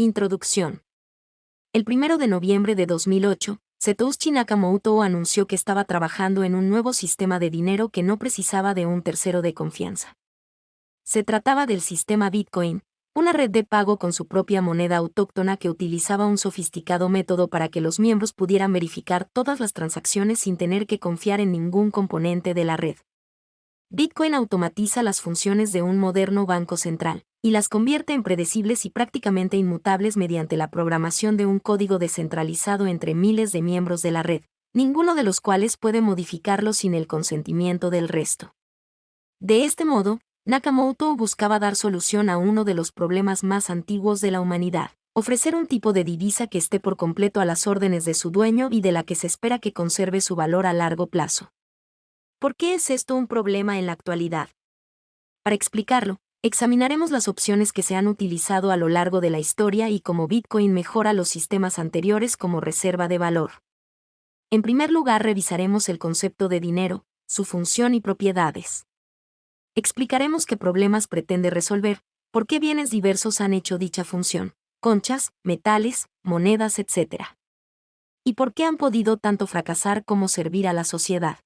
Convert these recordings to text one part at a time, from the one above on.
Introducción. El 1 de noviembre de 2008, Satoshi Nakamoto anunció que estaba trabajando en un nuevo sistema de dinero que no precisaba de un tercero de confianza. Se trataba del sistema Bitcoin, una red de pago con su propia moneda autóctona que utilizaba un sofisticado método para que los miembros pudieran verificar todas las transacciones sin tener que confiar en ningún componente de la red. Bitcoin automatiza las funciones de un moderno banco central, y las convierte en predecibles y prácticamente inmutables mediante la programación de un código descentralizado entre miles de miembros de la red, ninguno de los cuales puede modificarlo sin el consentimiento del resto. De este modo, Nakamoto buscaba dar solución a uno de los problemas más antiguos de la humanidad: ofrecer un tipo de divisa que esté por completo a las órdenes de su dueño y de la que se espera que conserve su valor a largo plazo. ¿Por qué es esto un problema en la actualidad? Para explicarlo, examinaremos las opciones que se han utilizado a lo largo de la historia y cómo Bitcoin mejora los sistemas anteriores como reserva de valor. En primer lugar, revisaremos el concepto de dinero, su función y propiedades. Explicaremos qué problemas pretende resolver, por qué bienes diversos han hecho dicha función, conchas, metales, monedas, etc. Y por qué han podido tanto fracasar como servir a la sociedad.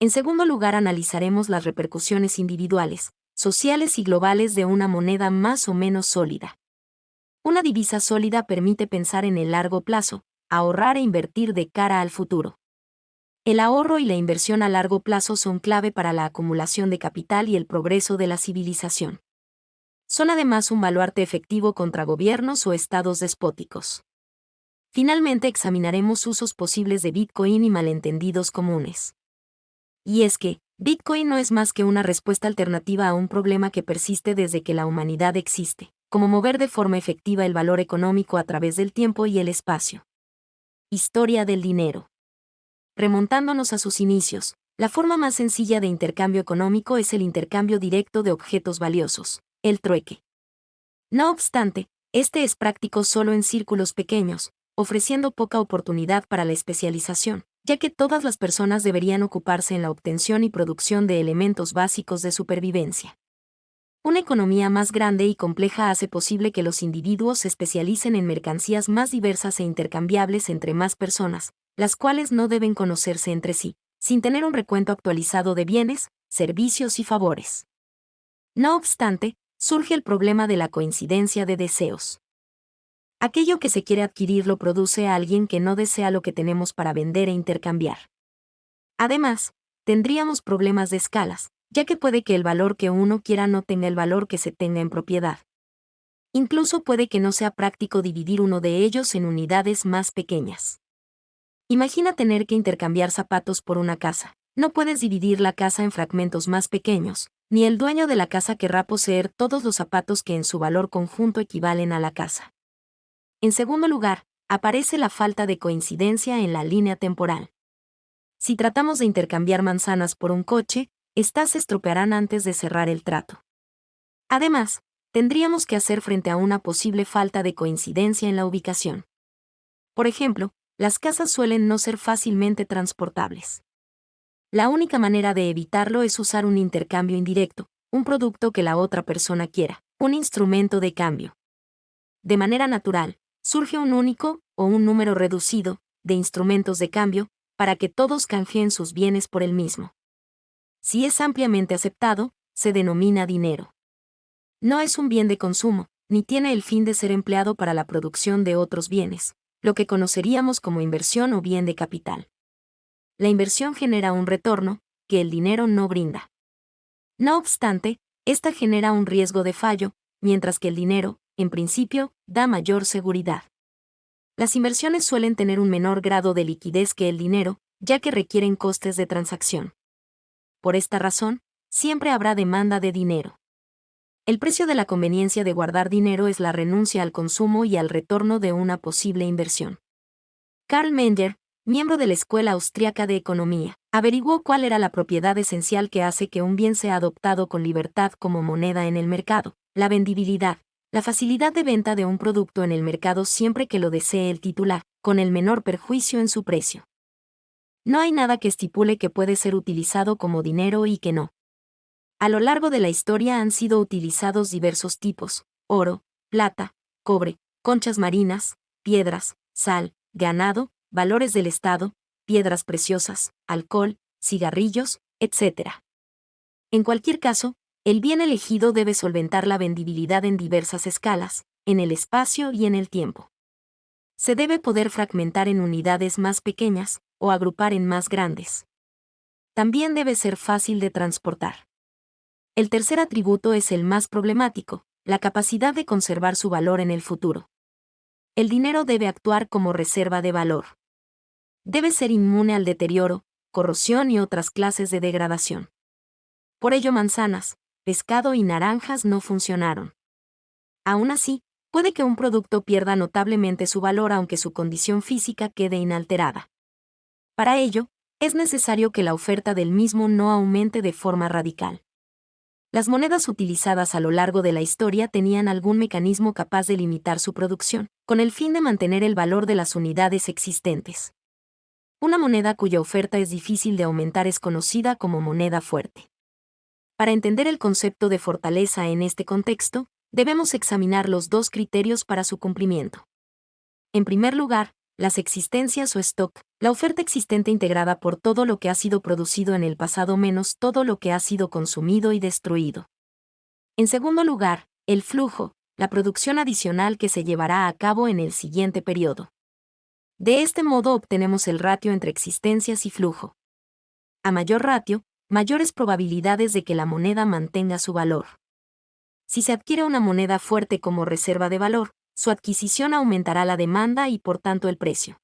En segundo lugar, analizaremos las repercusiones individuales, sociales y globales de una moneda más o menos sólida. Una divisa sólida permite pensar en el largo plazo, ahorrar e invertir de cara al futuro. El ahorro y la inversión a largo plazo son clave para la acumulación de capital y el progreso de la civilización. Son además un baluarte efectivo contra gobiernos o estados despóticos. Finalmente, examinaremos usos posibles de Bitcoin y malentendidos comunes. Y es que, Bitcoin no es más que una respuesta alternativa a un problema que persiste desde que la humanidad existe, como mover de forma efectiva el valor económico a través del tiempo y el espacio. Historia del dinero. Remontándonos a sus inicios, la forma más sencilla de intercambio económico es el intercambio directo de objetos valiosos, el trueque. No obstante, este es práctico solo en círculos pequeños, ofreciendo poca oportunidad para la especialización, ya que todas las personas deberían ocuparse en la obtención y producción de elementos básicos de supervivencia. Una economía más grande y compleja hace posible que los individuos se especialicen en mercancías más diversas e intercambiables entre más personas, las cuales no deben conocerse entre sí, sin tener un recuento actualizado de bienes, servicios y favores. No obstante, surge el problema de la coincidencia de deseos. Aquello que se quiere adquirir lo produce a alguien que no desea lo que tenemos para vender e intercambiar. Además, tendríamos problemas de escalas, ya que puede que el valor que uno quiera no tenga el valor que se tenga en propiedad. Incluso puede que no sea práctico dividir uno de ellos en unidades más pequeñas. Imagina tener que intercambiar zapatos por una casa. No puedes dividir la casa en fragmentos más pequeños, ni el dueño de la casa querrá poseer todos los zapatos que en su valor conjunto equivalen a la casa. En segundo lugar, aparece la falta de coincidencia en la línea temporal. Si tratamos de intercambiar manzanas por un coche, estas se estropearán antes de cerrar el trato. Además, tendríamos que hacer frente a una posible falta de coincidencia en la ubicación. Por ejemplo, las casas suelen no ser fácilmente transportables. La única manera de evitarlo es usar un intercambio indirecto, un producto que la otra persona quiera, un instrumento de cambio. De manera natural, surge un único, o un número reducido, de instrumentos de cambio, para que todos canjeen sus bienes por el mismo. Si es ampliamente aceptado, se denomina dinero. No es un bien de consumo, ni tiene el fin de ser empleado para la producción de otros bienes, lo que conoceríamos como inversión o bien de capital. La inversión genera un retorno, que el dinero no brinda. No obstante, esta genera un riesgo de fallo, mientras que el dinero, en principio, da mayor seguridad. Las inversiones suelen tener un menor grado de liquidez que el dinero, ya que requieren costes de transacción. Por esta razón, siempre habrá demanda de dinero. El precio de la conveniencia de guardar dinero es la renuncia al consumo y al retorno de una posible inversión. Karl Menger, miembro de la Escuela Austriaca de Economía, averiguó cuál era la propiedad esencial que hace que un bien sea adoptado con libertad como moneda en el mercado: la vendibilidad, la facilidad de venta de un producto en el mercado siempre que lo desee el titular, con el menor perjuicio en su precio. No hay nada que estipule que puede ser utilizado como dinero y que no. A lo largo de la historia han sido utilizados diversos tipos: oro, plata, cobre, conchas marinas, piedras, sal, ganado, valores del Estado, piedras preciosas, alcohol, cigarrillos, etc. En cualquier caso, el bien elegido debe solventar la vendibilidad en diversas escalas, en el espacio y en el tiempo. Se debe poder fragmentar en unidades más pequeñas, o agrupar en más grandes. También debe ser fácil de transportar. El tercer atributo es el más problemático, la capacidad de conservar su valor en el futuro. El dinero debe actuar como reserva de valor. Debe ser inmune al deterioro, corrosión y otras clases de degradación. Por ello manzanas, pescado y naranjas no funcionaron. Aún así, puede que un producto pierda notablemente su valor aunque su condición física quede inalterada. Para ello, es necesario que la oferta del mismo no aumente de forma radical. Las monedas utilizadas a lo largo de la historia tenían algún mecanismo capaz de limitar su producción, con el fin de mantener el valor de las unidades existentes. Una moneda cuya oferta es difícil de aumentar es conocida como moneda fuerte. Para entender el concepto de fortaleza en este contexto, debemos examinar los dos criterios para su cumplimiento. En primer lugar, las existencias o stock, la oferta existente integrada por todo lo que ha sido producido en el pasado menos todo lo que ha sido consumido y destruido. En segundo lugar, el flujo, la producción adicional que se llevará a cabo en el siguiente periodo. De este modo obtenemos el ratio entre existencias y flujo. A mayor ratio, mayores probabilidades de que la moneda mantenga su valor. Si se adquiere una moneda fuerte como reserva de valor, su adquisición aumentará la demanda y por tanto el precio.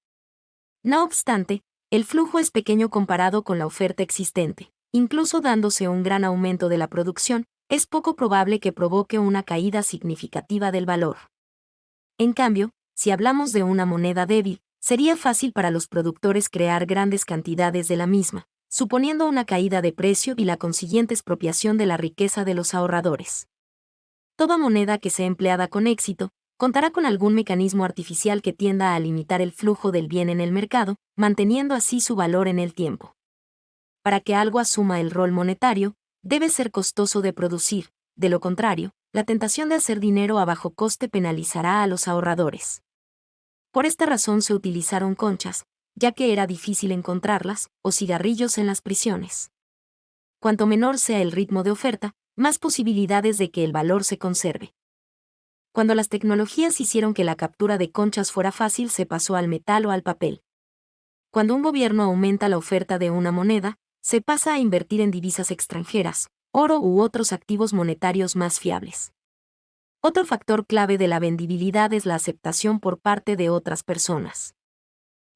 No obstante, el flujo es pequeño comparado con la oferta existente. Incluso dándose un gran aumento de la producción, es poco probable que provoque una caída significativa del valor. En cambio, si hablamos de una moneda débil, sería fácil para los productores crear grandes cantidades de la misma, suponiendo una caída de precio y la consiguiente expropiación de la riqueza de los ahorradores. Toda moneda que sea empleada con éxito, contará con algún mecanismo artificial que tienda a limitar el flujo del bien en el mercado, manteniendo así su valor en el tiempo. Para que algo asuma el rol monetario, debe ser costoso de producir, de lo contrario, la tentación de hacer dinero a bajo coste penalizará a los ahorradores. Por esta razón se utilizaron conchas, ya que era difícil encontrarlas, o cigarrillos en las prisiones. Cuanto menor sea el ritmo de oferta, más posibilidades de que el valor se conserve. Cuando las tecnologías hicieron que la captura de conchas fuera fácil, se pasó al metal o al papel. Cuando un gobierno aumenta la oferta de una moneda, se pasa a invertir en divisas extranjeras, oro u otros activos monetarios más fiables. Otro factor clave de la vendibilidad es la aceptación por parte de otras personas.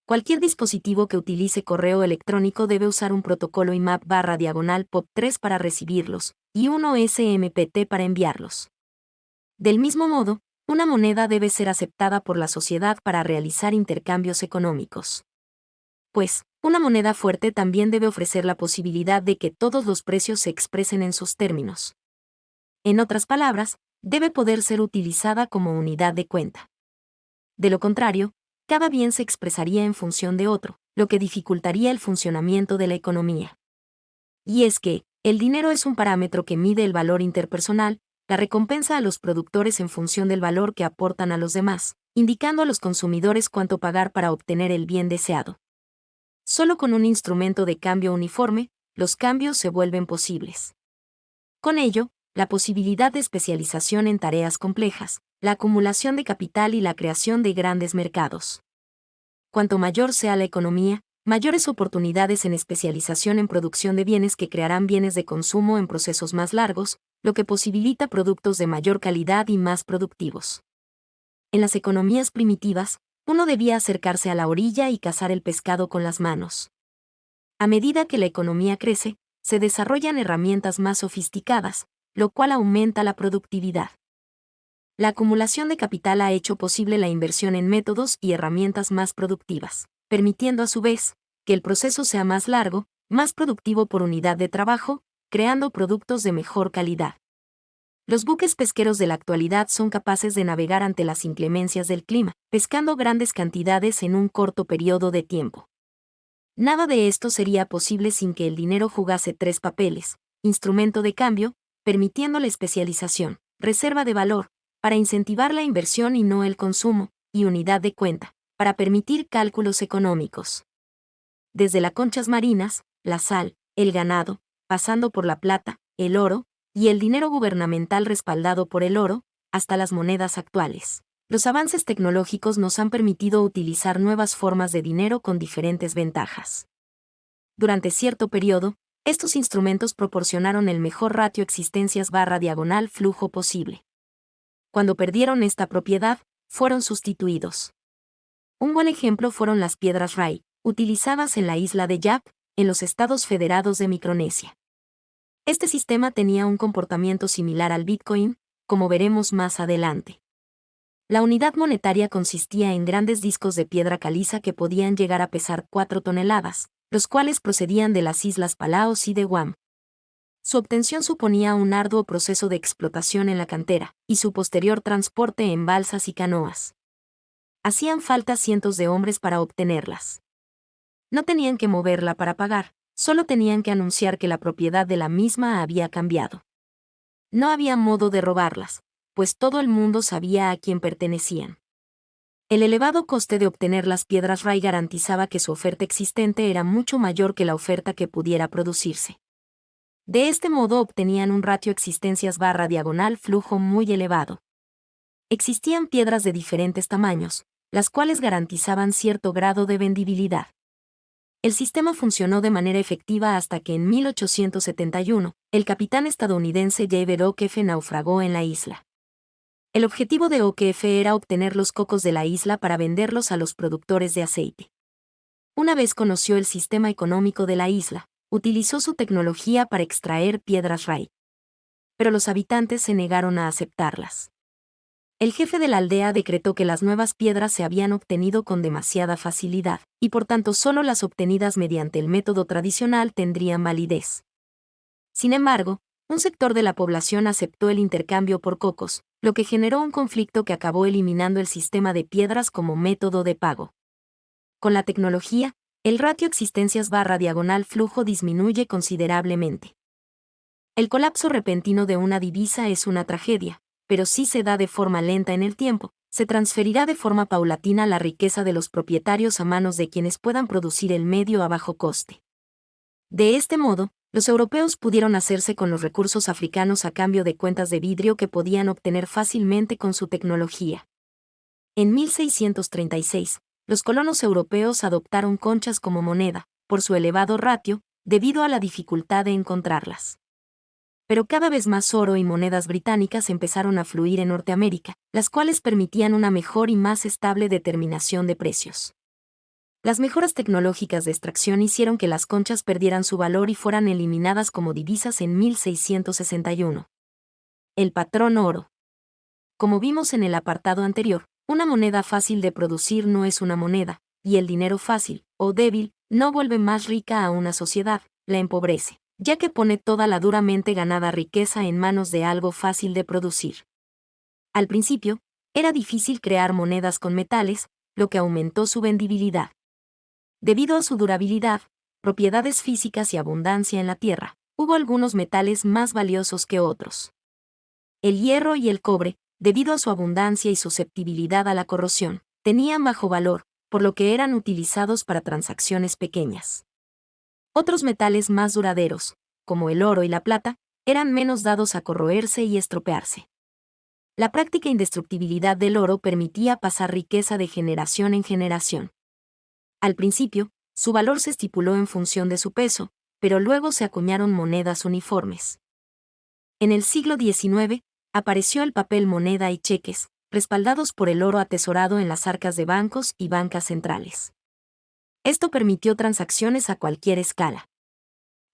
Cualquier dispositivo que utilice correo electrónico debe usar un protocolo IMAP/POP3 para recibirlos, y uno SMPT para enviarlos. Del mismo modo, una moneda debe ser aceptada por la sociedad para realizar intercambios económicos. Pues, una moneda fuerte también debe ofrecer la posibilidad de que todos los precios se expresen en sus términos. En otras palabras, debe poder ser utilizada como unidad de cuenta. De lo contrario, cada bien se expresaría en función de otro, lo que dificultaría el funcionamiento de la economía. Y es que, el dinero es un parámetro que mide el valor interpersonal, la recompensa a los productores en función del valor que aportan a los demás, indicando a los consumidores cuánto pagar para obtener el bien deseado. Solo con un instrumento de cambio uniforme, los cambios se vuelven posibles. Con ello, la posibilidad de especialización en tareas complejas, la acumulación de capital y la creación de grandes mercados. Cuanto mayor sea la economía, mayores oportunidades en especialización en producción de bienes que crearán bienes de consumo en procesos más largos, lo que posibilita productos de mayor calidad y más productivos. En las economías primitivas, uno debía acercarse a la orilla y cazar el pescado con las manos. A medida que la economía crece, se desarrollan herramientas más sofisticadas, lo cual aumenta la productividad. La acumulación de capital ha hecho posible la inversión en métodos y herramientas más productivas, permitiendo a su vez que el proceso sea más largo, más productivo por unidad de trabajo, creando productos de mejor calidad. Los buques pesqueros de la actualidad son capaces de navegar ante las inclemencias del clima, pescando grandes cantidades en un corto periodo de tiempo. Nada de esto sería posible sin que el dinero jugase tres papeles: instrumento de cambio, permitiendo la especialización; reserva de valor, para incentivar la inversión y no el consumo, y unidad de cuenta, para permitir cálculos económicos. Desde las conchas marinas, la sal, el ganado, pasando por la plata, el oro, y el dinero gubernamental respaldado por el oro, hasta las monedas actuales. Los avances tecnológicos nos han permitido utilizar nuevas formas de dinero con diferentes ventajas. Durante cierto periodo, estos instrumentos proporcionaron el mejor ratio existencias/diagonal flujo posible. Cuando perdieron esta propiedad, fueron sustituidos. Un buen ejemplo fueron las piedras Rai, utilizadas en la isla de Yap, en los Estados Federados de Micronesia. Este sistema tenía un comportamiento similar al Bitcoin, como veremos más adelante. La unidad monetaria consistía en grandes discos de piedra caliza que podían llegar a pesar 4 toneladas, los cuales procedían de las islas Palaos y de Guam. Su obtención suponía un arduo proceso de explotación en la cantera, y su posterior transporte en balsas y canoas. Hacían falta cientos de hombres para obtenerlas. No tenían que moverla para pagar, solo tenían que anunciar que la propiedad de la misma había cambiado. No había modo de robarlas, pues todo el mundo sabía a quién pertenecían. El elevado coste de obtener las piedras Rai garantizaba que su oferta existente era mucho mayor que la oferta que pudiera producirse. De este modo obtenían un ratio existencias/diagonal flujo muy elevado. Existían piedras de diferentes tamaños, las cuales garantizaban cierto grado de vendibilidad. El sistema funcionó de manera efectiva hasta que en 1871, el capitán estadounidense J.B. O'Keefe naufragó en la isla. El objetivo de O'Keefe era obtener los cocos de la isla para venderlos a los productores de aceite. Una vez conoció el sistema económico de la isla, utilizó su tecnología para extraer piedras Rai. Pero los habitantes se negaron a aceptarlas. El jefe de la aldea decretó que las nuevas piedras se habían obtenido con demasiada facilidad, y por tanto solo las obtenidas mediante el método tradicional tendrían validez. Sin embargo, un sector de la población aceptó el intercambio por cocos, lo que generó un conflicto que acabó eliminando el sistema de piedras como método de pago. Con la tecnología, el ratio existencias/diagonal flujo disminuye considerablemente. El colapso repentino de una divisa es una tragedia, pero si se da de forma lenta en el tiempo, se transferirá de forma paulatina la riqueza de los propietarios a manos de quienes puedan producir el medio a bajo coste. De este modo, los europeos pudieron hacerse con los recursos africanos a cambio de cuentas de vidrio que podían obtener fácilmente con su tecnología. En 1636, los colonos europeos adoptaron conchas como moneda, por su elevado ratio, debido a la dificultad de encontrarlas. Pero cada vez más oro y monedas británicas empezaron a fluir en Norteamérica, las cuales permitían una mejor y más estable determinación de precios. Las mejoras tecnológicas de extracción hicieron que las conchas perdieran su valor y fueran eliminadas como divisas en 1661. El patrón oro. Como vimos en el apartado anterior, una moneda fácil de producir no es una moneda, y el dinero fácil, o débil, no vuelve más rica a una sociedad, la empobrece, ya que pone toda la duramente ganada riqueza en manos de algo fácil de producir. Al principio, era difícil crear monedas con metales, lo que aumentó su vendibilidad. Debido a su durabilidad, propiedades físicas y abundancia en la tierra, hubo algunos metales más valiosos que otros. El hierro y el cobre, debido a su abundancia y susceptibilidad a la corrosión, tenían bajo valor, por lo que eran utilizados para transacciones pequeñas. Otros metales más duraderos, como el oro y la plata, eran menos dados a corroerse y estropearse. La práctica indestructibilidad del oro permitía pasar riqueza de generación en generación. Al principio, su valor se estipuló en función de su peso, pero luego se acuñaron monedas uniformes. En el siglo XIX, apareció el papel moneda y cheques, respaldados por el oro atesorado en las arcas de bancos y bancas centrales. Esto permitió transacciones a cualquier escala.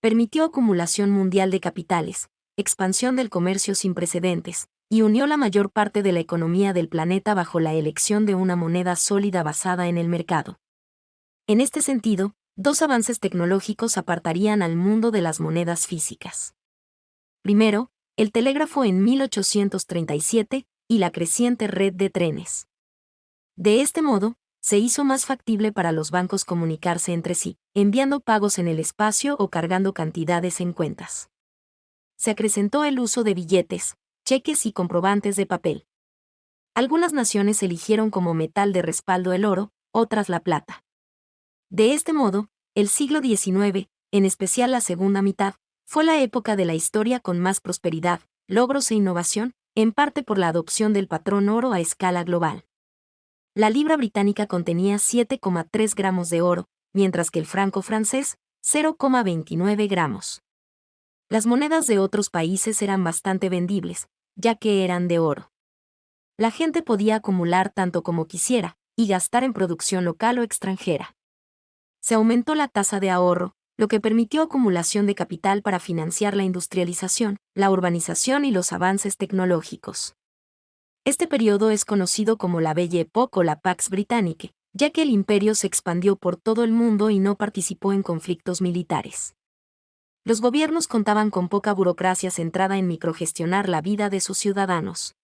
Permitió acumulación mundial de capitales, expansión del comercio sin precedentes, y unió la mayor parte de la economía del planeta bajo la elección de una moneda sólida basada en el mercado. En este sentido, dos avances tecnológicos apartarían al mundo de las monedas físicas. Primero, el telégrafo en 1837 y la creciente red de trenes. De este modo, se hizo más factible para los bancos comunicarse entre sí, enviando pagos en el espacio o cargando cantidades en cuentas. Se acrecentó el uso de billetes, cheques y comprobantes de papel. Algunas naciones eligieron como metal de respaldo el oro, otras la plata. De este modo, el siglo XIX, en especial la segunda mitad, fue la época de la historia con más prosperidad, logros e innovación, en parte por la adopción del patrón oro a escala global. La libra británica contenía 7,3 gramos de oro, mientras que el franco francés, 0,29 gramos. Las monedas de otros países eran bastante vendibles, ya que eran de oro. La gente podía acumular tanto como quisiera, y gastar en producción local o extranjera. Se aumentó la tasa de ahorro, lo que permitió acumulación de capital para financiar la industrialización, la urbanización y los avances tecnológicos. Este periodo es conocido como la Belle Époque o la Pax Britannique, ya que el imperio se expandió por todo el mundo y no participó en conflictos militares. Los gobiernos contaban con poca burocracia centrada en microgestionar la vida de sus ciudadanos.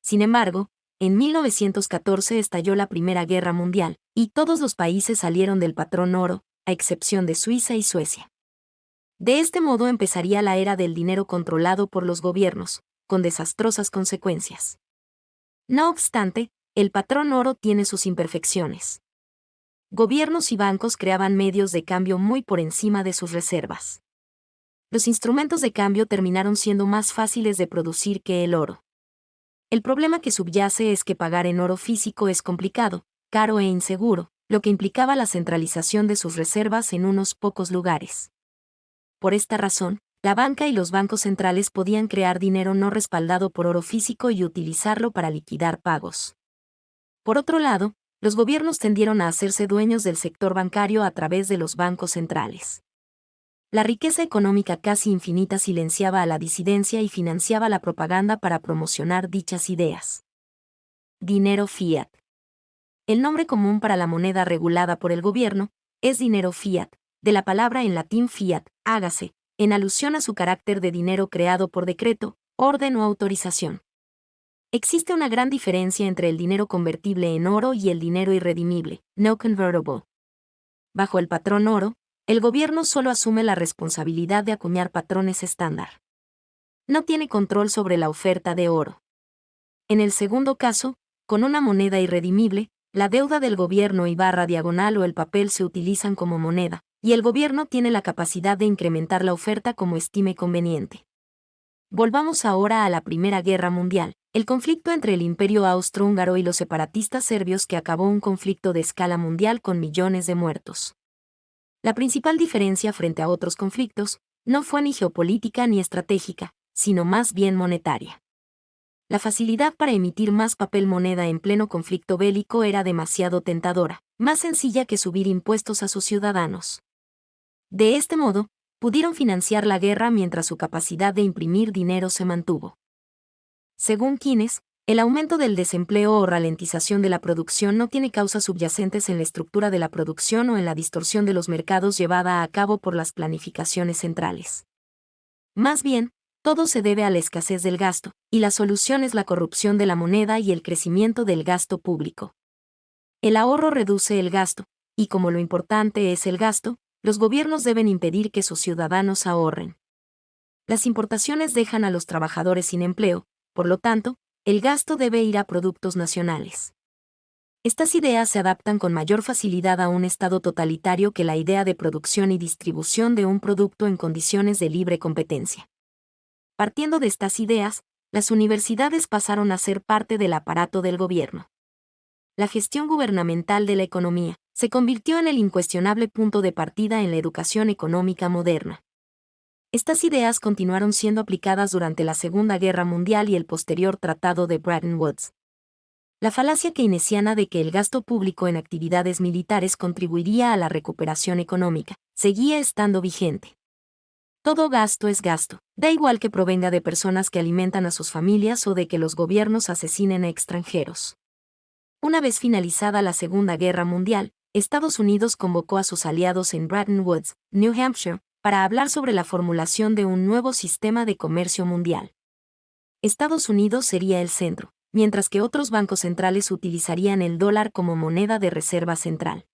Sin embargo, en 1914 estalló la Primera Guerra Mundial, y todos los países salieron del patrón oro, a excepción de Suiza y Suecia. De este modo empezaría la era del dinero controlado por los gobiernos, con desastrosas consecuencias. No obstante, el patrón oro tiene sus imperfecciones. Gobiernos y bancos creaban medios de cambio muy por encima de sus reservas. Los instrumentos de cambio terminaron siendo más fáciles de producir que el oro. El problema que subyace es que pagar en oro físico es complicado, caro e inseguro, lo que implicaba la centralización de sus reservas en unos pocos lugares. Por esta razón, la banca y los bancos centrales podían crear dinero no respaldado por oro físico y utilizarlo para liquidar pagos. Por otro lado, los gobiernos tendieron a hacerse dueños del sector bancario a través de los bancos centrales. La riqueza económica casi infinita silenciaba a la disidencia y financiaba la propaganda para promocionar dichas ideas. Dinero fiat. El nombre común para la moneda regulada por el gobierno es dinero fiat, de la palabra en latín fiat, hágase, en alusión a su carácter de dinero creado por decreto, orden o autorización. Existe una gran diferencia entre el dinero convertible en oro y el dinero irredimible, no convertible. Bajo el patrón oro, el gobierno solo asume la responsabilidad de acuñar patrones estándar. No tiene control sobre la oferta de oro. En el segundo caso, con una moneda irredimible, la deuda del gobierno y barra diagonal o el papel se utilizan como moneda, y el gobierno tiene la capacidad de incrementar la oferta como estime conveniente. Volvamos ahora a la Primera Guerra Mundial, el conflicto entre el Imperio Austrohúngaro y los separatistas serbios que acabó un conflicto de escala mundial con millones de muertos. La principal diferencia frente a otros conflictos no fue ni geopolítica ni estratégica, sino más bien monetaria. La facilidad para emitir más papel moneda en pleno conflicto bélico era demasiado tentadora, más sencilla que subir impuestos a sus ciudadanos. De este modo, pudieron financiar la guerra mientras su capacidad de imprimir dinero se mantuvo. Según Keynes, el aumento del desempleo o ralentización de la producción no tiene causas subyacentes en la estructura de la producción o en la distorsión de los mercados llevada a cabo por las planificaciones centrales. Más bien, todo se debe a la escasez del gasto, y la solución es la corrupción de la moneda y el crecimiento del gasto público. El ahorro reduce el gasto, y como lo importante es el gasto, los gobiernos deben impedir que sus ciudadanos ahorren. Las importaciones dejan a los trabajadores sin empleo, por lo tanto, el gasto debe ir a productos nacionales. Estas ideas se adaptan con mayor facilidad a un Estado totalitario que la idea de producción y distribución de un producto en condiciones de libre competencia. Partiendo de estas ideas, las universidades pasaron a ser parte del aparato del gobierno. La gestión gubernamental de la economía se convirtió en el incuestionable punto de partida en la educación económica moderna. Estas ideas continuaron siendo aplicadas durante la Segunda Guerra Mundial y el posterior Tratado de Bretton Woods. La falacia keynesiana de que el gasto público en actividades militares contribuiría a la recuperación económica seguía estando vigente. Todo gasto es gasto, da igual que provenga de personas que alimentan a sus familias o de que los gobiernos asesinen a extranjeros. Una vez finalizada la Segunda Guerra Mundial, Estados Unidos convocó a sus aliados en Bretton Woods, New Hampshire, para hablar sobre la formulación de un nuevo sistema de comercio mundial. Estados Unidos sería el centro, mientras que otros bancos centrales utilizarían el dólar como moneda de reserva central.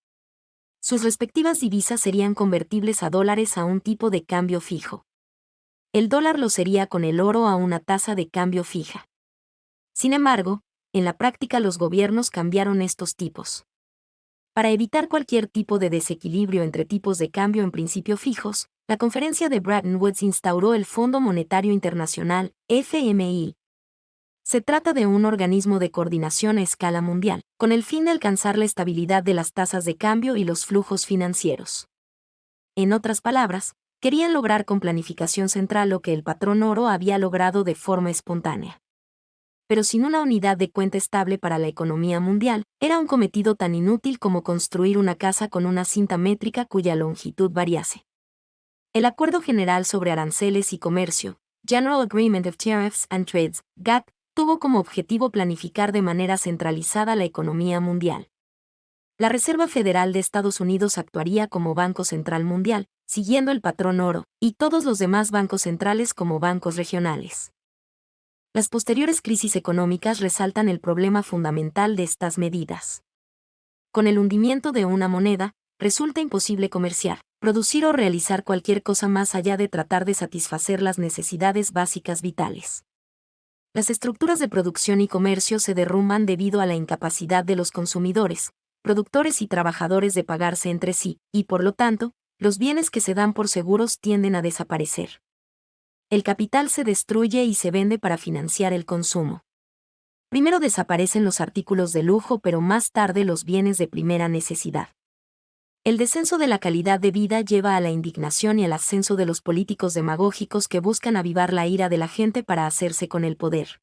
Sus respectivas divisas serían convertibles a dólares a un tipo de cambio fijo. El dólar lo sería con el oro a una tasa de cambio fija. Sin embargo, en la práctica los gobiernos cambiaron estos tipos. Para evitar cualquier tipo de desequilibrio entre tipos de cambio en principio fijos, la Conferencia de Bretton Woods instauró el Fondo Monetario Internacional, FMI. Se trata de un organismo de coordinación a escala mundial, con el fin de alcanzar la estabilidad de las tasas de cambio y los flujos financieros. En otras palabras, querían lograr con planificación central lo que el patrón oro había logrado de forma espontánea. Pero sin una unidad de cuenta estable para la economía mundial, era un cometido tan inútil como construir una casa con una cinta métrica cuya longitud variase. El Acuerdo General sobre Aranceles y Comercio, General Agreement of Tariffs and Trades, GATT, tuvo como objetivo planificar de manera centralizada la economía mundial. La Reserva Federal de Estados Unidos actuaría como Banco Central Mundial, siguiendo el patrón oro, y todos los demás bancos centrales como bancos regionales. Las posteriores crisis económicas resaltan el problema fundamental de estas medidas. Con el hundimiento de una moneda, resulta imposible comerciar, producir o realizar cualquier cosa más allá de tratar de satisfacer las necesidades básicas vitales. Las estructuras de producción y comercio se derrumban debido a la incapacidad de los consumidores, productores y trabajadores de pagarse entre sí, y por lo tanto, los bienes que se dan por seguros tienden a desaparecer. El capital se destruye y se vende para financiar el consumo. Primero desaparecen los artículos de lujo, pero más tarde los bienes de primera necesidad. El descenso de la calidad de vida lleva a la indignación y al ascenso de los políticos demagógicos que buscan avivar la ira de la gente para hacerse con el poder.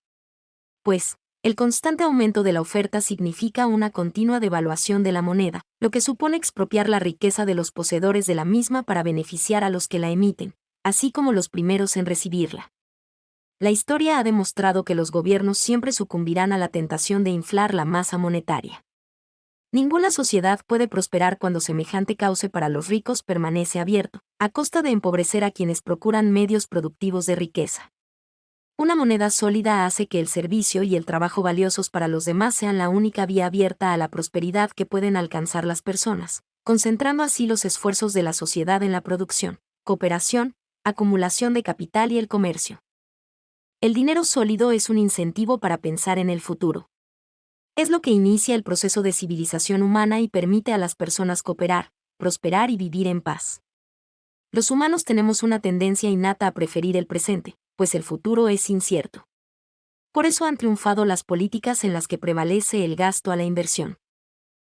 Pues, el constante aumento de la oferta significa una continua devaluación de la moneda, lo que supone expropiar la riqueza de los poseedores de la misma para beneficiar a los que la emiten, así como los primeros en recibirla. La historia ha demostrado que los gobiernos siempre sucumbirán a la tentación de inflar la masa monetaria. Ninguna sociedad puede prosperar cuando semejante cauce para los ricos permanece abierto, a costa de empobrecer a quienes procuran medios productivos de riqueza. Una moneda sólida hace que el servicio y el trabajo valiosos para los demás sean la única vía abierta a la prosperidad que pueden alcanzar las personas, concentrando así los esfuerzos de la sociedad en la producción, cooperación, acumulación de capital y el comercio. El dinero sólido es un incentivo para pensar en el futuro. Es lo que inicia el proceso de civilización humana y permite a las personas cooperar, prosperar y vivir en paz. Los humanos tenemos una tendencia innata a preferir el presente, pues el futuro es incierto. Por eso han triunfado las políticas en las que prevalece el gasto a la inversión.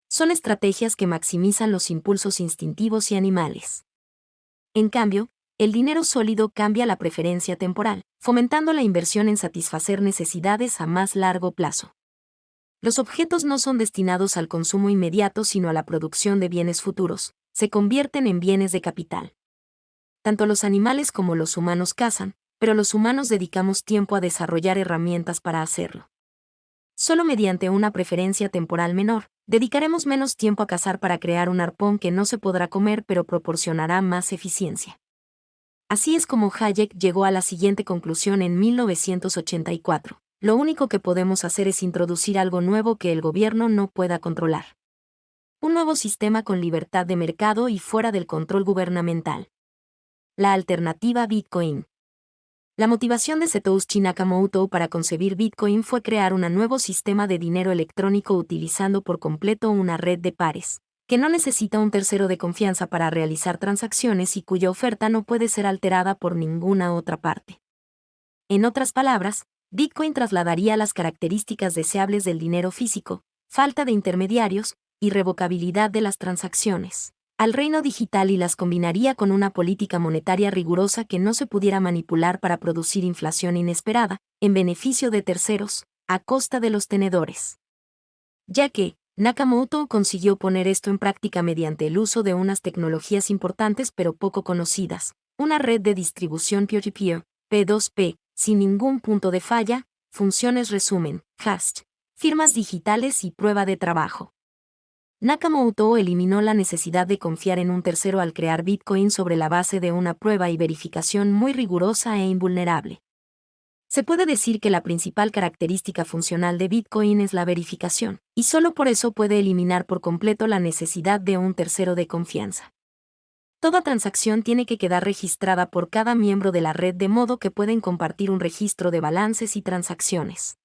Son estrategias que maximizan los impulsos instintivos y animales. En cambio, el dinero sólido cambia la preferencia temporal, fomentando la inversión en satisfacer necesidades a más largo plazo. Los objetos no son destinados al consumo inmediato sino a la producción de bienes futuros, se convierten en bienes de capital. Tanto los animales como los humanos cazan, pero los humanos dedicamos tiempo a desarrollar herramientas para hacerlo. Solo mediante una preferencia temporal menor, dedicaremos menos tiempo a cazar para crear un arpón que no se podrá comer pero proporcionará más eficiencia. Así es como Hayek llegó a la siguiente conclusión en 1984. Lo único que podemos hacer es introducir algo nuevo que el gobierno no pueda controlar. Un nuevo sistema con libertad de mercado y fuera del control gubernamental. La alternativa Bitcoin. La motivación de Satoshi Nakamoto para concebir Bitcoin fue crear un nuevo sistema de dinero electrónico utilizando por completo una red de pares, que no necesita un tercero de confianza para realizar transacciones y cuya oferta no puede ser alterada por ninguna otra parte. En otras palabras, Bitcoin trasladaría las características deseables del dinero físico, falta de intermediarios, y revocabilidad de las transacciones, al reino digital y las combinaría con una política monetaria rigurosa que no se pudiera manipular para producir inflación inesperada, en beneficio de terceros, a costa de los tenedores. Ya que, Nakamoto consiguió poner esto en práctica mediante el uso de unas tecnologías importantes pero poco conocidas, una red de distribución peer-to-peer, P2P, sin ningún punto de falla, funciones resumen, hash, firmas digitales y prueba de trabajo. Nakamoto eliminó la necesidad de confiar en un tercero al crear Bitcoin sobre la base de una prueba y verificación muy rigurosa e invulnerable. Se puede decir que la principal característica funcional de Bitcoin es la verificación, y solo por eso puede eliminar por completo la necesidad de un tercero de confianza. Toda transacción tiene que quedar registrada por cada miembro de la red de modo que pueden compartir un registro de balances y transacciones.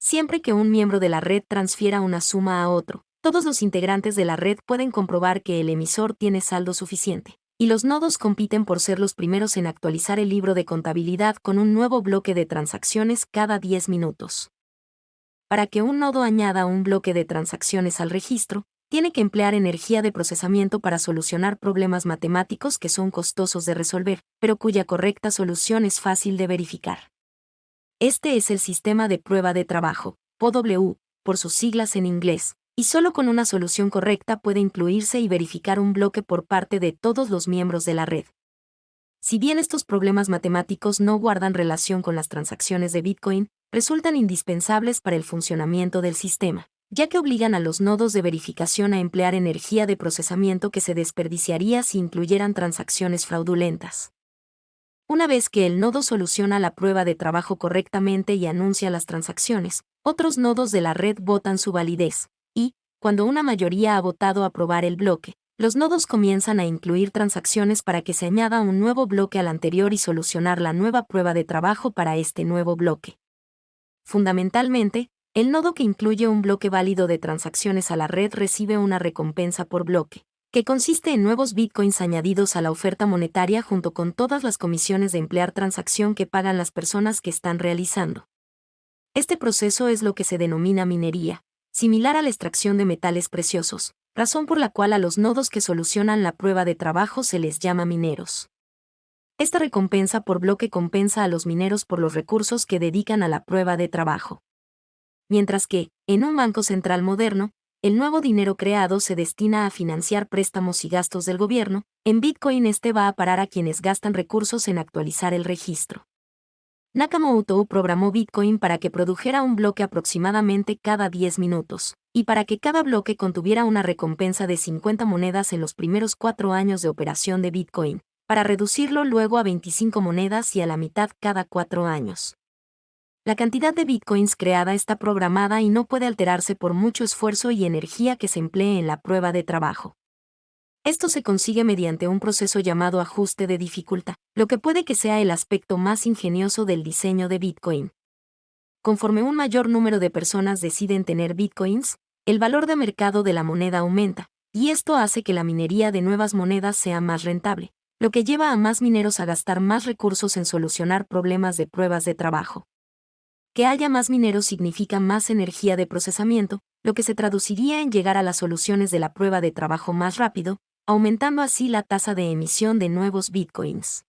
Siempre que un miembro de la red transfiera una suma a otro, todos los integrantes de la red pueden comprobar que el emisor tiene saldo suficiente, y los nodos compiten por ser los primeros en actualizar el libro de contabilidad con un nuevo bloque de transacciones cada 10 minutos. Para que un nodo añada un bloque de transacciones al registro, tiene que emplear energía de procesamiento para solucionar problemas matemáticos que son costosos de resolver, pero cuya correcta solución es fácil de verificar. Este es el sistema de prueba de trabajo, POW, por sus siglas en inglés, y solo con una solución correcta puede incluirse y verificar un bloque por parte de todos los miembros de la red. Si bien estos problemas matemáticos no guardan relación con las transacciones de Bitcoin, resultan indispensables para el funcionamiento del sistema, ya que obligan a los nodos de verificación a emplear energía de procesamiento que se desperdiciaría si incluyeran transacciones fraudulentas. Una vez que el nodo soluciona la prueba de trabajo correctamente y anuncia las transacciones, otros nodos de la red votan su validez, y, cuando una mayoría ha votado aprobar el bloque, los nodos comienzan a incluir transacciones para que se añada un nuevo bloque al anterior y solucionar la nueva prueba de trabajo para este nuevo bloque. Fundamentalmente, el nodo que incluye un bloque válido de transacciones a la red recibe una recompensa por bloque, que consiste en nuevos bitcoins añadidos a la oferta monetaria junto con todas las comisiones de emplear transacción que pagan las personas que están realizando. Este proceso es lo que se denomina minería, similar a la extracción de metales preciosos, razón por la cual a los nodos que solucionan la prueba de trabajo se les llama mineros. Esta recompensa por bloque compensa a los mineros por los recursos que dedican a la prueba de trabajo. Mientras que, en un banco central moderno, el nuevo dinero creado se destina a financiar préstamos y gastos del gobierno, en Bitcoin este va a parar a quienes gastan recursos en actualizar el registro. Nakamoto programó Bitcoin para que produjera un bloque aproximadamente cada 10 minutos, y para que cada bloque contuviera una recompensa de 50 monedas en los primeros 4 años de operación de Bitcoin, para reducirlo luego a 25 monedas y a la mitad cada 4 años. La cantidad de bitcoins creada está programada y no puede alterarse por mucho esfuerzo y energía que se emplee en la prueba de trabajo. Esto se consigue mediante un proceso llamado ajuste de dificultad, lo que puede que sea el aspecto más ingenioso del diseño de Bitcoin. Conforme un mayor número de personas deciden tener bitcoins, el valor de mercado de la moneda aumenta, y esto hace que la minería de nuevas monedas sea más rentable, lo que lleva a más mineros a gastar más recursos en solucionar problemas de pruebas de trabajo. Que haya más mineros significa más energía de procesamiento, lo que se traduciría en llegar a las soluciones de la prueba de trabajo más rápido, aumentando así la tasa de emisión de nuevos bitcoins.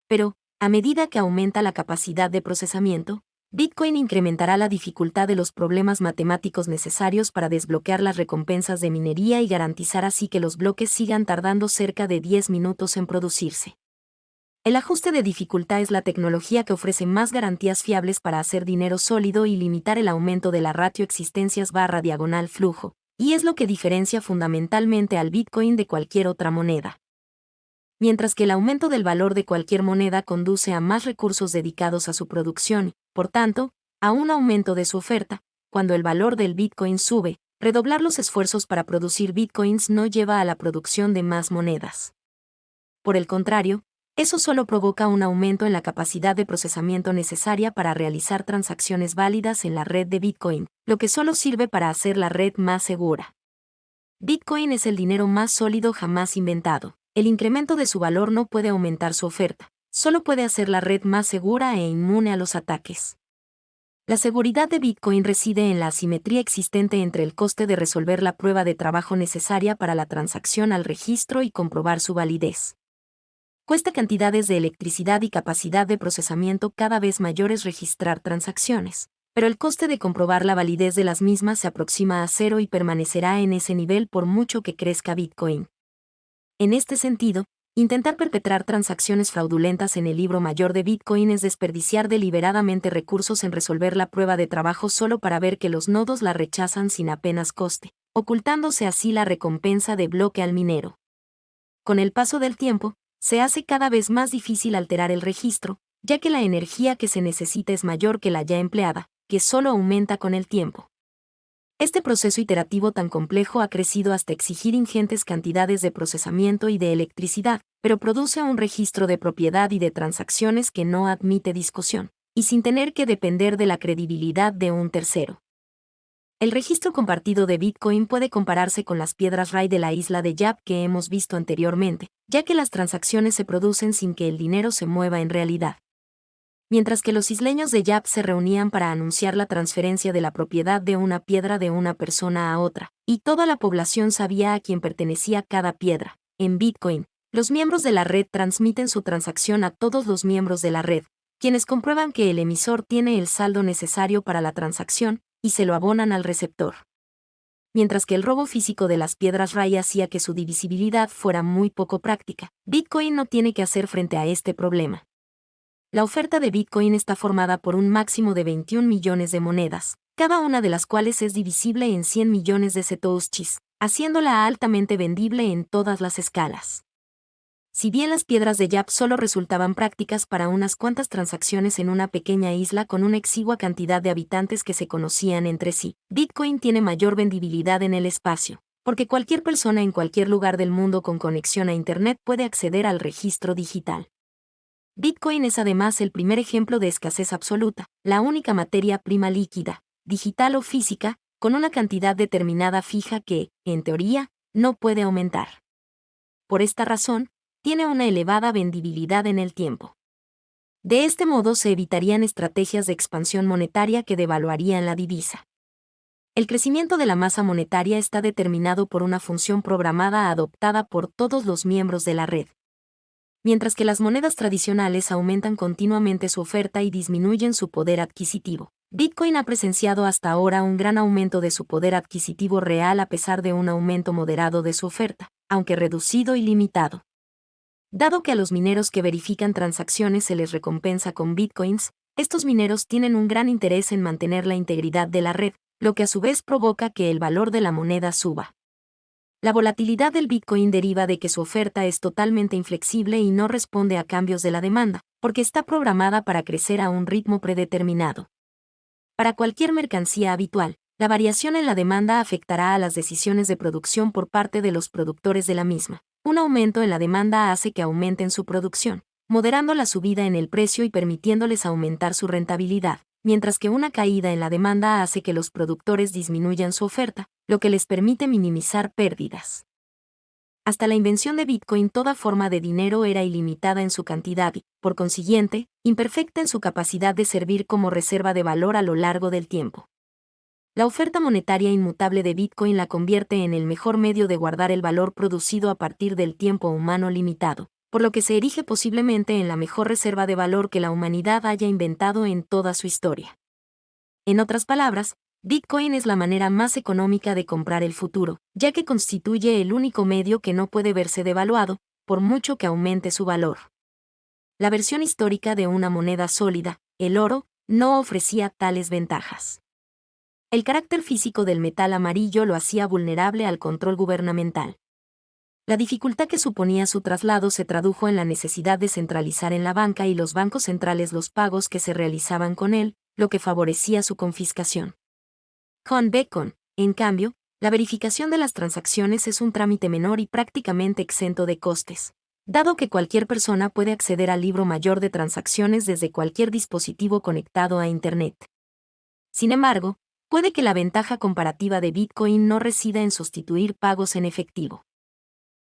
Pero, a medida que aumenta la capacidad de procesamiento, Bitcoin incrementará la dificultad de los problemas matemáticos necesarios para desbloquear las recompensas de minería y garantizar así que los bloques sigan tardando cerca de 10 minutos en producirse. El ajuste de dificultad es la tecnología que ofrece más garantías fiables para hacer dinero sólido y limitar el aumento de la ratio existencias/flujo, y es lo que diferencia fundamentalmente al Bitcoin de cualquier otra moneda. Mientras que el aumento del valor de cualquier moneda conduce a más recursos dedicados a su producción y, por tanto, a un aumento de su oferta, cuando el valor del Bitcoin sube, redoblar los esfuerzos para producir Bitcoins no lleva a la producción de más monedas. Por el contrario, eso solo provoca un aumento en la capacidad de procesamiento necesaria para realizar transacciones válidas en la red de Bitcoin, lo que solo sirve para hacer la red más segura. Bitcoin es el dinero más sólido jamás inventado. El incremento de su valor no puede aumentar su oferta, solo puede hacer la red más segura e inmune a los ataques. La seguridad de Bitcoin reside en la asimetría existente entre el coste de resolver la prueba de trabajo necesaria para la transacción al registro y comprobar su validez. Cuesta cantidades de electricidad y capacidad de procesamiento cada vez mayores registrar transacciones, pero el coste de comprobar la validez de las mismas se aproxima a cero y permanecerá en ese nivel por mucho que crezca Bitcoin. En este sentido, intentar perpetrar transacciones fraudulentas en el libro mayor de Bitcoin es desperdiciar deliberadamente recursos en resolver la prueba de trabajo solo para ver que los nodos la rechazan sin apenas coste, ocultándose así la recompensa de bloque al minero. Con el paso del tiempo, se hace cada vez más difícil alterar el registro, ya que la energía que se necesita es mayor que la ya empleada, que solo aumenta con el tiempo. Este proceso iterativo tan complejo ha crecido hasta exigir ingentes cantidades de procesamiento y de electricidad, pero produce un registro de propiedad y de transacciones que no admite discusión, y sin tener que depender de la credibilidad de un tercero. El registro compartido de Bitcoin puede compararse con las piedras RAI de la isla de Yap que hemos visto anteriormente, ya que las transacciones se producen sin que el dinero se mueva en realidad. Mientras que los isleños de Yap se reunían para anunciar la transferencia de la propiedad de una piedra de una persona a otra, y toda la población sabía a quién pertenecía cada piedra. En Bitcoin, los miembros de la red transmiten su transacción a todos los miembros de la red, quienes comprueban que el emisor tiene el saldo necesario para la transacción, y se lo abonan al receptor. Mientras que el robo físico de las piedras RAI hacía que su divisibilidad fuera muy poco práctica, Bitcoin no tiene que hacer frente a este problema. La oferta de Bitcoin está formada por un máximo de 21 millones de monedas, cada una de las cuales es divisible en 100 millones de satoshis, haciéndola altamente vendible en todas las escalas. Si bien las piedras de Yap solo resultaban prácticas para unas cuantas transacciones en una pequeña isla con una exigua cantidad de habitantes que se conocían entre sí, Bitcoin tiene mayor vendibilidad en el espacio, porque cualquier persona en cualquier lugar del mundo con conexión a Internet puede acceder al registro digital. Bitcoin es además el primer ejemplo de escasez absoluta, la única materia prima líquida, digital o física, con una cantidad determinada fija que, en teoría, no puede aumentar. Por esta razón, tiene una elevada vendibilidad en el tiempo. De este modo se evitarían estrategias de expansión monetaria que devaluarían la divisa. El crecimiento de la masa monetaria está determinado por una función programada adoptada por todos los miembros de la red. Mientras que las monedas tradicionales aumentan continuamente su oferta y disminuyen su poder adquisitivo, Bitcoin ha presenciado hasta ahora un gran aumento de su poder adquisitivo real a pesar de un aumento moderado de su oferta, aunque reducido y limitado. Dado que a los mineros que verifican transacciones se les recompensa con bitcoins, estos mineros tienen un gran interés en mantener la integridad de la red, lo que a su vez provoca que el valor de la moneda suba. La volatilidad del bitcoin deriva de que su oferta es totalmente inflexible y no responde a cambios de la demanda, porque está programada para crecer a un ritmo predeterminado. Para cualquier mercancía habitual, la variación en la demanda afectará a las decisiones de producción por parte de los productores de la misma. Un aumento en la demanda hace que aumenten su producción, moderando la subida en el precio y permitiéndoles aumentar su rentabilidad, mientras que una caída en la demanda hace que los productores disminuyan su oferta, lo que les permite minimizar pérdidas. Hasta la invención de Bitcoin toda forma de dinero era ilimitada en su cantidad y, por consiguiente, imperfecta en su capacidad de servir como reserva de valor a lo largo del tiempo. La oferta monetaria inmutable de Bitcoin la convierte en el mejor medio de guardar el valor producido a partir del tiempo humano limitado, por lo que se erige posiblemente en la mejor reserva de valor que la humanidad haya inventado en toda su historia. En otras palabras, Bitcoin es la manera más económica de comprar el futuro, ya que constituye el único medio que no puede verse devaluado, por mucho que aumente su valor. La versión histórica de una moneda sólida, el oro, no ofrecía tales ventajas. El carácter físico del metal amarillo lo hacía vulnerable al control gubernamental. La dificultad que suponía su traslado se tradujo en la necesidad de centralizar en la banca y los bancos centrales los pagos que se realizaban con él, lo que favorecía su confiscación. Con Bitcoin, en cambio, la verificación de las transacciones es un trámite menor y prácticamente exento de costes, dado que cualquier persona puede acceder al libro mayor de transacciones desde cualquier dispositivo conectado a Internet. Sin embargo, puede que la ventaja comparativa de Bitcoin no resida en sustituir pagos en efectivo.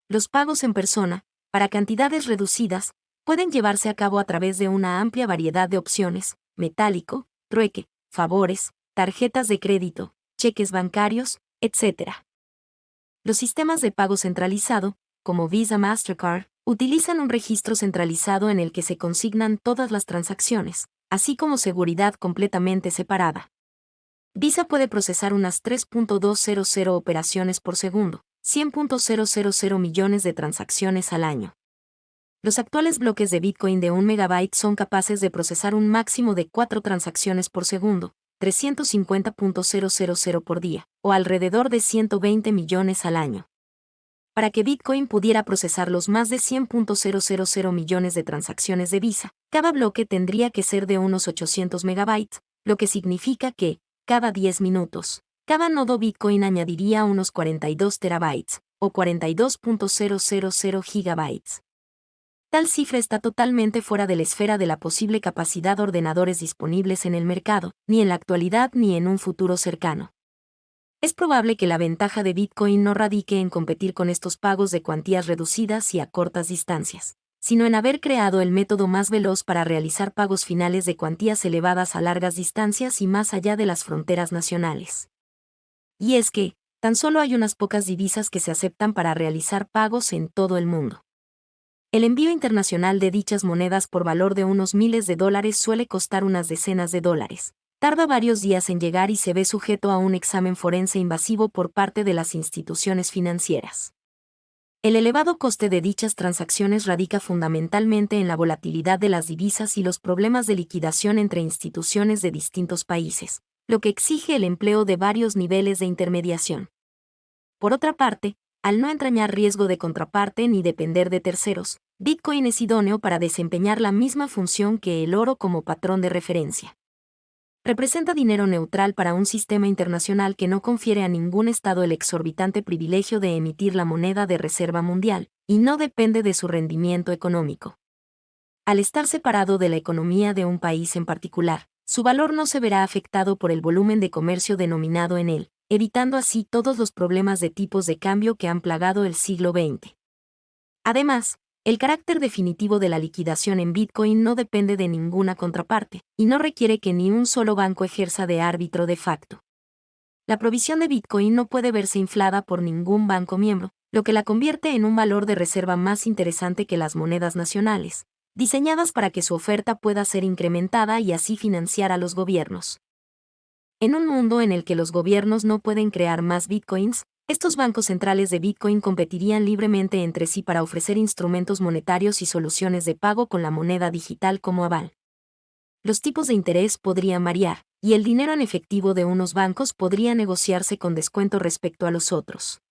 Los pagos en persona, para cantidades reducidas, pueden llevarse a cabo a través de una amplia variedad de opciones: metálico, trueque, favores, tarjetas de crédito, cheques bancarios, etc. Los sistemas de pago centralizado, como Visa Mastercard, utilizan un registro centralizado en el que se consignan todas las transacciones, así como seguridad completamente separada. Visa puede procesar unas 3.200 operaciones por segundo, 100.000 millones de transacciones al año. Los actuales bloques de Bitcoin de 1 megabyte son capaces de procesar un máximo de 4 transacciones por segundo, 350.000 por día, o alrededor de 120 millones al año. Para que Bitcoin pudiera procesar los más de 100.000 millones de transacciones de Visa, cada bloque tendría que ser de unos 800 megabytes, lo que significa que, cada 10 minutos, cada nodo Bitcoin añadiría unos 42 terabytes, o 42.000 gigabytes. Tal cifra está totalmente fuera de la esfera de la posible capacidad de ordenadores disponibles en el mercado, ni en la actualidad ni en un futuro cercano. Es probable que la ventaja de Bitcoin no radique en competir con estos pagos de cuantías reducidas y a cortas distancias, sino en haber creado el método más veloz para realizar pagos finales de cuantías elevadas a largas distancias y más allá de las fronteras nacionales. Y es que, tan solo hay unas pocas divisas que se aceptan para realizar pagos en todo el mundo. El envío internacional de dichas monedas por valor de unos miles de dólares suele costar unas decenas de dólares. Tarda varios días en llegar y se ve sujeto a un examen forense invasivo por parte de las instituciones financieras. El elevado coste de dichas transacciones radica fundamentalmente en la volatilidad de las divisas y los problemas de liquidación entre instituciones de distintos países, lo que exige el empleo de varios niveles de intermediación. Por otra parte, al no entrañar riesgo de contraparte ni depender de terceros, Bitcoin es idóneo para desempeñar la misma función que el oro como patrón de referencia. Representa dinero neutral para un sistema internacional que no confiere a ningún Estado el exorbitante privilegio de emitir la moneda de reserva mundial, y no depende de su rendimiento económico. Al estar separado de la economía de un país en particular, su valor no se verá afectado por el volumen de comercio denominado en él, evitando así todos los problemas de tipos de cambio que han plagado el siglo XX. Además, el carácter definitivo de la liquidación en Bitcoin no depende de ninguna contraparte, y no requiere que ni un solo banco ejerza de árbitro de facto. La provisión de Bitcoin no puede verse inflada por ningún banco miembro, lo que la convierte en un valor de reserva más interesante que las monedas nacionales, diseñadas para que su oferta pueda ser incrementada y así financiar a los gobiernos. En un mundo en el que los gobiernos no pueden crear más Bitcoins, estos bancos centrales de Bitcoin competirían libremente entre sí para ofrecer instrumentos monetarios y soluciones de pago con la moneda digital como aval. Los tipos de interés podrían variar, y el dinero en efectivo de unos bancos podría negociarse con descuento respecto a los otros.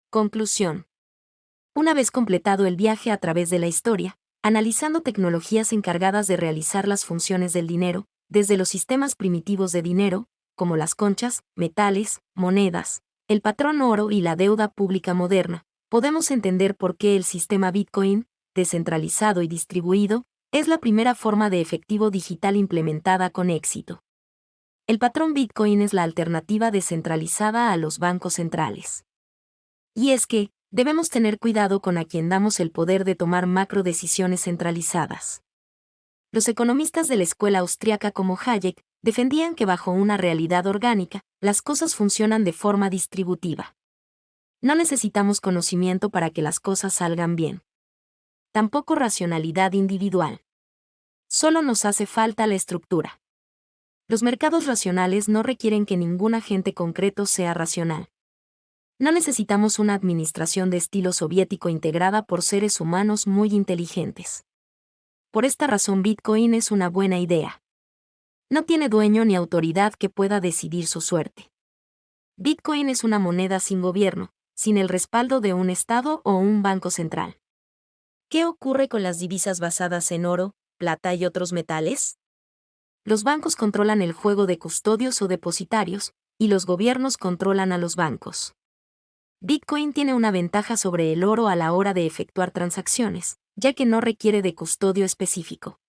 Conclusión. Una vez completado el viaje a través de la historia, analizando tecnologías encargadas de realizar las funciones del dinero, desde los sistemas primitivos de dinero, como las conchas, metales, monedas, el patrón oro y la deuda pública moderna, podemos entender por qué el sistema Bitcoin, descentralizado y distribuido, es la primera forma de efectivo digital implementada con éxito. El patrón Bitcoin es la alternativa descentralizada a los bancos centrales. Y es que, debemos tener cuidado con a quien damos el poder de tomar macrodecisiones centralizadas. Los economistas de la escuela austriaca como Hayek defendían que bajo una realidad orgánica, las cosas funcionan de forma distributiva. No necesitamos conocimiento para que las cosas salgan bien. Tampoco racionalidad individual. Solo nos hace falta la estructura. Los mercados racionales no requieren que ningún agente concreto sea racional. No necesitamos una administración de estilo soviético integrada por seres humanos muy inteligentes. Por esta razón Bitcoin es una buena idea. No tiene dueño ni autoridad que pueda decidir su suerte. Bitcoin es una moneda sin gobierno, sin el respaldo de un Estado o un banco central. ¿Qué ocurre con las divisas basadas en oro, plata y otros metales? Los bancos controlan el juego de custodios o depositarios, y los gobiernos controlan a los bancos. Bitcoin tiene una ventaja sobre el oro a la hora de efectuar transacciones, ya que no requiere de custodio específico.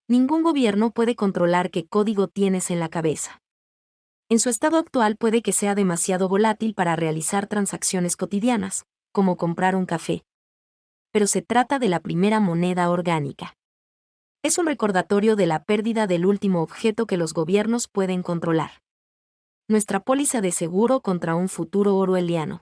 Ningún gobierno puede controlar qué código tienes en la cabeza. En su estado actual puede que sea demasiado volátil para realizar transacciones cotidianas, como comprar un café. Pero se trata de la primera moneda orgánica. Es un recordatorio de la pérdida del último objeto que los gobiernos pueden controlar. Nuestra póliza de seguro contra un futuro orwelliano.